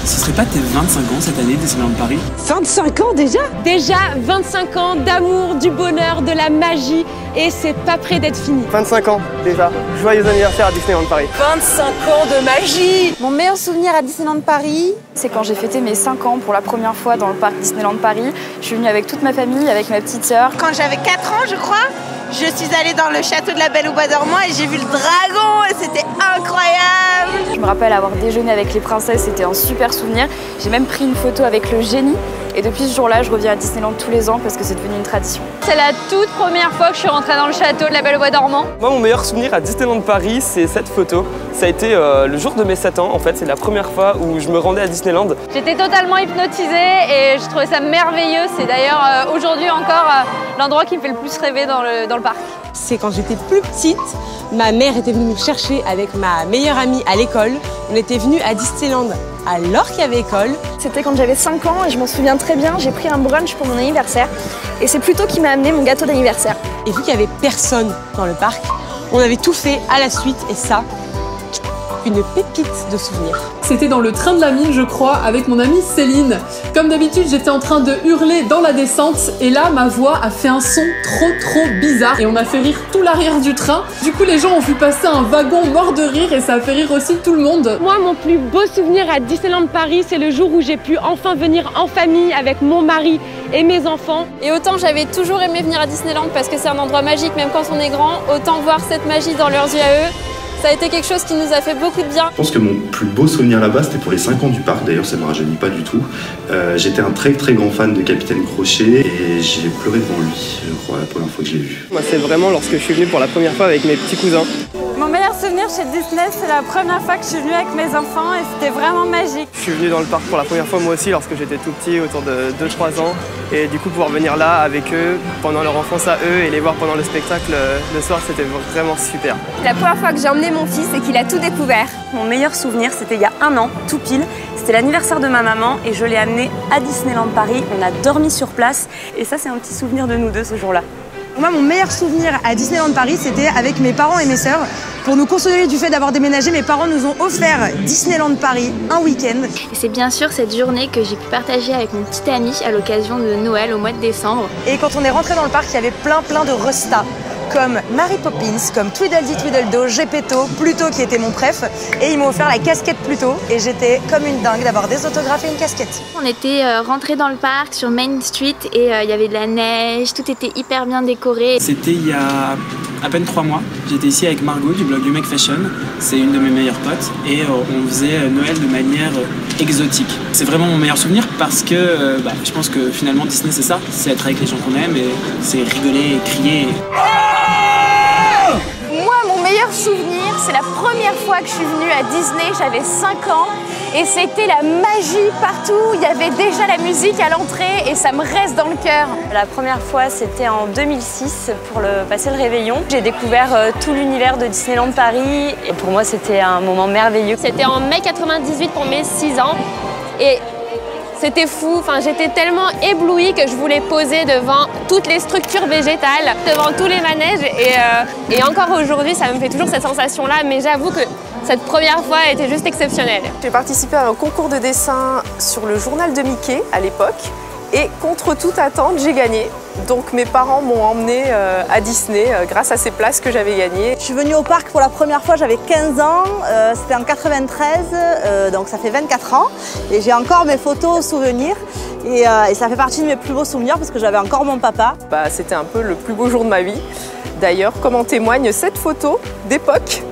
Ce serait pas tes 25 ans cette année, Disneyland Paris? 25 ans déjà? Déjà 25 ans d'amour, du bonheur, de la magie et c'est pas près d'être fini. 25 ans déjà. Joyeux anniversaire à Disneyland Paris. 25 ans de magie! Mon meilleur souvenir à Disneyland Paris, c'est quand j'ai fêté mes 5 ans pour la première fois dans le parc Disneyland Paris. Je suis venue avec toute ma famille, avec ma petite sœur. Quand j'avais 4 ans, je crois, je suis allée dans le château de la Belle au Bois dormant et j'ai vu le dragon et c'était incroyable. Je me rappelle avoir déjeuné avec les princesses, c'était un super souvenir. J'ai même pris une photo avec le génie. Et depuis ce jour-là, je reviens à Disneyland tous les ans parce que c'est devenu une tradition. C'est la toute première fois que je suis rentrée dans le château de la Belle au Bois dormant. Moi, mon meilleur souvenir à Disneyland Paris, c'est cette photo. Ça a été le jour de mes 7 ans, en fait. C'est la première fois où je me rendais à Disneyland. J'étais totalement hypnotisée et je trouvais ça merveilleux. C'est d'ailleurs aujourd'hui encore l'endroit qui me fait le plus rêver dans le parc. C'est quand j'étais plus petite, ma mère était venue nous chercher avec ma meilleure amie à l'école. On était venus à Disneyland alors qu'il y avait école. C'était quand j'avais 5 ans et je m'en souviens très bien. J'ai pris un brunch pour mon anniversaire et c'est plutôt qui m'a amené mon gâteau d'anniversaire. Et vu qu'il n'y avait personne dans le parc, on avait tout fait à la suite et ça, une pépite de souvenirs. C'était dans le train de la mine, je crois, avec mon amie Céline. Comme d'habitude, j'étais en train de hurler dans la descente et là, ma voix a fait un son trop bizarre et on a fait rire tout l'arrière du train. Du coup, les gens ont vu passer un wagon mort de rire et ça a fait rire aussi tout le monde. Moi, mon plus beau souvenir à Disneyland Paris, c'est le jour où j'ai pu enfin venir en famille avec mon mari et mes enfants. Et autant j'avais toujours aimé venir à Disneyland parce que c'est un endroit magique même quand on est grand, autant voir cette magie dans leurs yeux à eux. Ça a été quelque chose qui nous a fait beaucoup de bien. Je pense que mon plus beau souvenir là-bas, c'était pour les 5 ans du parc. D'ailleurs, ça ne me rajeunit pas du tout. J'étais un très grand fan de Capitaine Crochet et j'ai pleuré devant lui, je crois, la première fois que je l'ai vu. Moi, c'est vraiment lorsque je suis venu pour la première fois avec mes petits cousins. Mon meilleur souvenir chez Disney, c'est la première fois que je suis venue avec mes enfants et c'était vraiment magique. Je suis venu dans le parc pour la première fois moi aussi lorsque j'étais tout petit, autour de 2-3 ans. Et du coup, pouvoir venir là avec eux, pendant leur enfance à eux et les voir pendant le spectacle le soir, c'était vraiment super. La première fois que j'ai emmené mon fils et qu'il a tout découvert. Mon meilleur souvenir, c'était il y a 1 an, tout pile. C'était l'anniversaire de ma maman et je l'ai amené à Disneyland Paris. On a dormi sur place et ça, c'est un petit souvenir de nous deux ce jour-là. Moi, mon meilleur souvenir à Disneyland Paris, c'était avec mes parents et mes sœurs. Pour nous consoler du fait d'avoir déménagé, mes parents nous ont offert Disneyland Paris un week-end. Et c'est bien sûr cette journée que j'ai pu partager avec mon petit ami à l'occasion de Noël au mois de décembre. Et quand on est rentré dans le parc, il y avait plein de restas, comme Mary Poppins, comme Tweedledee Tweedledo, Gepetto, Pluto qui était mon préf. Et ils m'ont offert la casquette Pluto et j'étais comme une dingue d'avoir des autographes et une casquette. On était rentrés dans le parc sur Main Street et il y avait de la neige, tout était hyper bien décoré. C'était il y a à peine 3 mois. J'étais ici avec Margot du blog You Make Fashion. C'est une de mes meilleures potes et on faisait Noël de manière exotique. C'est vraiment mon meilleur souvenir parce que je pense que finalement Disney c'est ça, c'est être avec les gens qu'on aime et c'est rigoler et crier. Moi, mon meilleur souvenir, c'est la première fois que je suis venue à Disney, j'avais 5 ans. Et c'était la magie partout, il y avait déjà la musique à l'entrée et ça me reste dans le cœur. La première fois, c'était en 2006 pour passer le réveillon. J'ai découvert tout l'univers de Disneyland Paris et pour moi, c'était un moment merveilleux. C'était en mai 98 pour mes 6 ans et c'était fou, enfin, j'étais tellement éblouie que je voulais poser devant toutes les structures végétales, devant tous les manèges et encore aujourd'hui ça me fait toujours cette sensation-là, mais j'avoue que cette première fois était juste exceptionnelle. J'ai participé à un concours de dessin sur le journal de Mickey à l'époque et contre toute attente j'ai gagné. Donc mes parents m'ont emmenée à Disney grâce à ces places que j'avais gagnées. Je suis venue au parc pour la première fois, j'avais 15 ans, c'était en 93, donc ça fait 24 ans. Et j'ai encore mes photos souvenirs et ça fait partie de mes plus beaux souvenirs parce que j'avais encore mon papa. C'était un peu le plus beau jour de ma vie. D'ailleurs, comme en témoigne cette photo d'époque.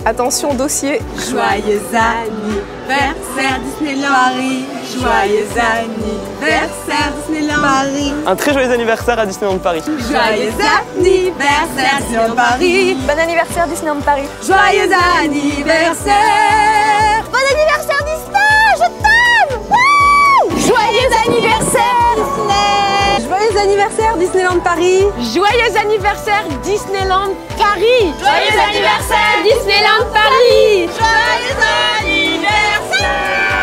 Attention dossier. Joyeux anniversaire Disneyland Paris. Joyeux anniversaire Disneyland Paris. Un très joyeux anniversaire à Disneyland Paris. Joyeux anniversaire Disneyland Paris. Bon anniversaire Disneyland Paris. Joyeux anniversaire. Bon anniversaire Disney, je t'aime. Joyeux anniversaire Disney. Joyeux anniversaire Disneyland Paris. Joyeux anniversaire Disneyland Paris. Joyeux anniversaire Disneyland Paris. Joyeux anniversaire!